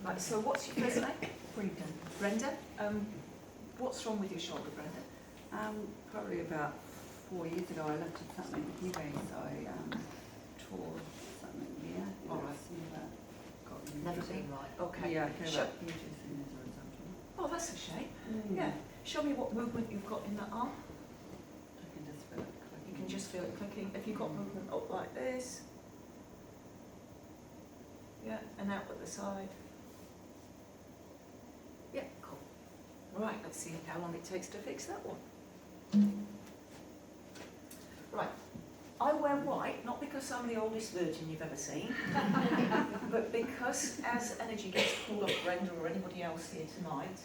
Right, so what's your first name? Brenda. Brenda. What's wrong with your shoulder, Brenda? Probably about 4 years ago I lifted something heavy, so I tore something here. All right. Never been right. Okay. Yeah, I came Sure. up huge as soon as a result of it. Oh, that's a shame. Yeah. Show me what movement you've got in that arm. I can just feel it clicking. You can just feel it clicking. If you've got movement up like this. Yeah, and out at the side. Yeah, cool. Right, let's see how long it takes to fix that one. Right, I wear white, not because I'm the oldest virgin you've ever seen, but because as energy gets pulled off Brenda or anybody else here tonight,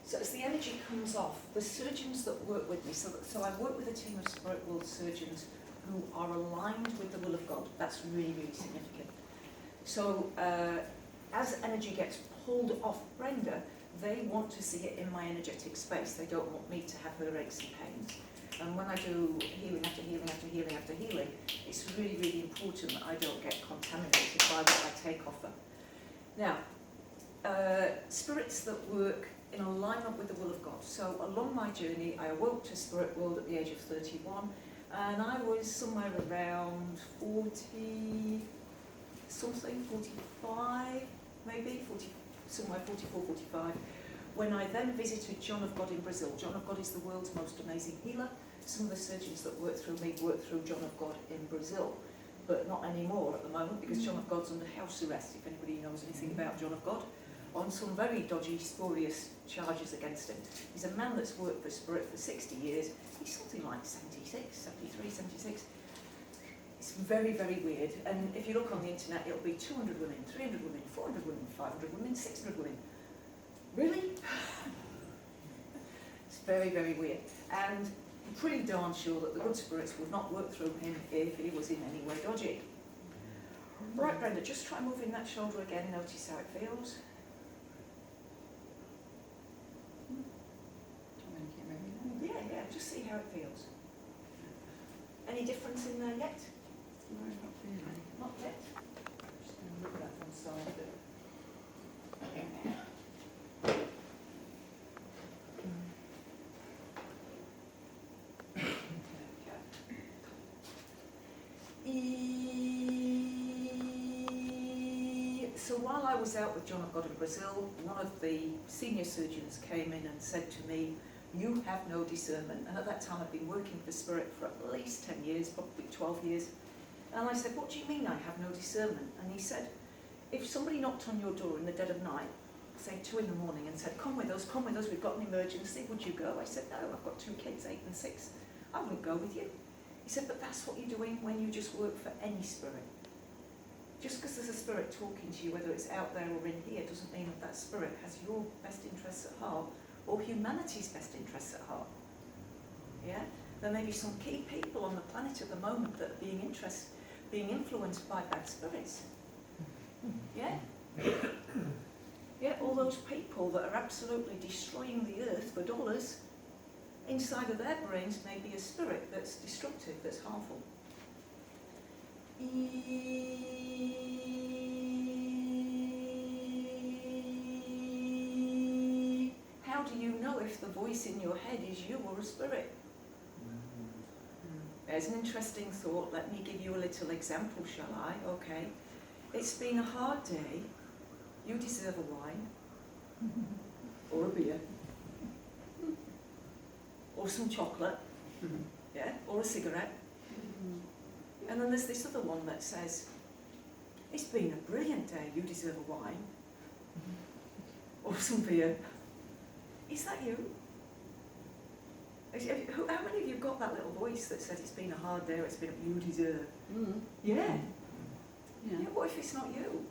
so as the energy comes off, the surgeons that work with me, so I work with a team of spirit world surgeons who are aligned with the will of God. That's really, really significant. So as energy gets pulled off Brenda, they want to see it in my energetic space. They don't want me to have her aches and pains. And when I do healing after healing after healing after healing, it's really, really important that I don't get contaminated by what I take off them. Now, spirits that work in alignment with the will of God. So along my journey, I awoke to spirit world at the age of 31, and I was somewhere around 40 something, 45 maybe, 40, somewhere 44, 45, when I then visited John of God in Brazil. John of God is the world's most amazing healer. Some of the surgeons that work through me work through John of God in Brazil, but not anymore at the moment because John of God's under house arrest, if anybody knows anything about John of God, on some very dodgy, spurious charges against him. He's a man that's worked for Spirit for 60 years. He's something like 76, 73, 76. It's very, very weird. And if you look on the internet, it'll be 200 women, 300 women, 400 women, 500 women, 600 women. Really? It's very, very weird. And I'm pretty darn sure that the good spirits would not work through him if he was in any way dodgy. Right, Brenda, just try moving that shoulder again. Notice how it feels. Yeah, just see how it feels. Any difference in there yet? No, not really. Not yet. Just going to look at that one side a bit. So while I was out with John of God in Brazil, one of the senior surgeons came in and said to me, "You have no discernment." And at that time I'd been working for Spirit for at least 10 years, probably 12 years. And I said, "What do you mean I have no discernment?" And he said, "If somebody knocked on your door in the dead of night, say 2 in the morning, and said, come with us, we've got an emergency, would you go?" I said, "No, I've got 2 kids, 8 and 6. I wouldn't go with you." He said, "But that's what you're doing when you just work for any spirit. Just because there's a spirit talking to you, whether it's out there or in here, doesn't mean that that spirit has your best interests at heart or humanity's best interests at heart." Yeah? There may be some key people on the planet at the moment that are being influenced by bad spirits. Yeah? Yeah, all those people that are absolutely destroying the earth for dollars, inside of their brains may be a spirit that's destructive, that's harmful. How do you know if the voice in your head is you or a spirit? There's an interesting thought. Let me give you a little example, shall I? Okay. It's been a hard day. You deserve a wine. Or a beer. Or some chocolate. Yeah? Or a cigarette. And then there's this other one that says, "It's been a brilliant day. You deserve a wine. Or some beer." Is that you? How many of you got that little voice that said it's been a hard day, or it's been you deserve? Yeah. Yeah. What if it's not you?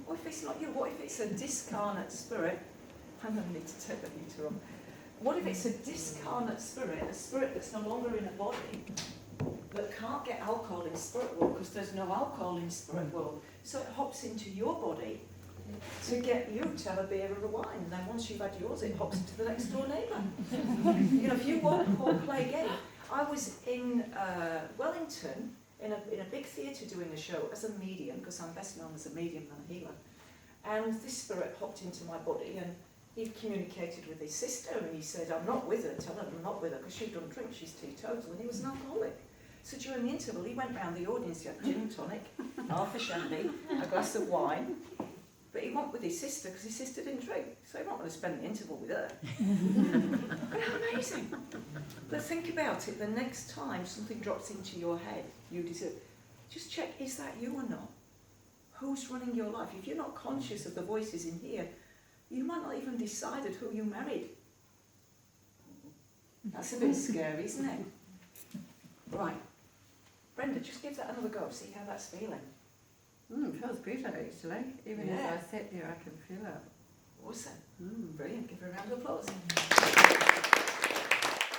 What if it's not you? What if it's a discarnate spirit? I'm going to need to take the heater on. What if it's a discarnate spirit, a spirit that's no longer in a body, that can't get alcohol in spirit world because there's no alcohol in spirit world, so it hops into your body to get you to have a beer or a wine, and then once you've had yours, it hops into the next door neighbour. You know, if you walk or play a game, I was in Wellington in a big theatre doing a show as a medium, because I'm best known as a medium than a healer. And this spirit hopped into my body and he communicated with his sister and he said, I'm not with her, tell her I'm not with her, because she doesn't drink, she's teetotal, and he was an alcoholic. So during the interval, he went round the audience, he had gin and tonic, half a shandy, a glass of wine, but he went with his sister because his sister didn't drink, so he wasn't going to spend the interval with her. Amazing. But think about it, the next time something drops into your head, you deserve, just check, is that you or not? Who's running your life? If you're not conscious of the voices in here, you might not even decided who you married. That's a bit scary, isn't it? Right. Brenda, just give that another go, see how that's feeling. It feels better actually. Even Yeah. as I sat there, I can feel it. Awesome. Mm. Brilliant. Give her a round of applause.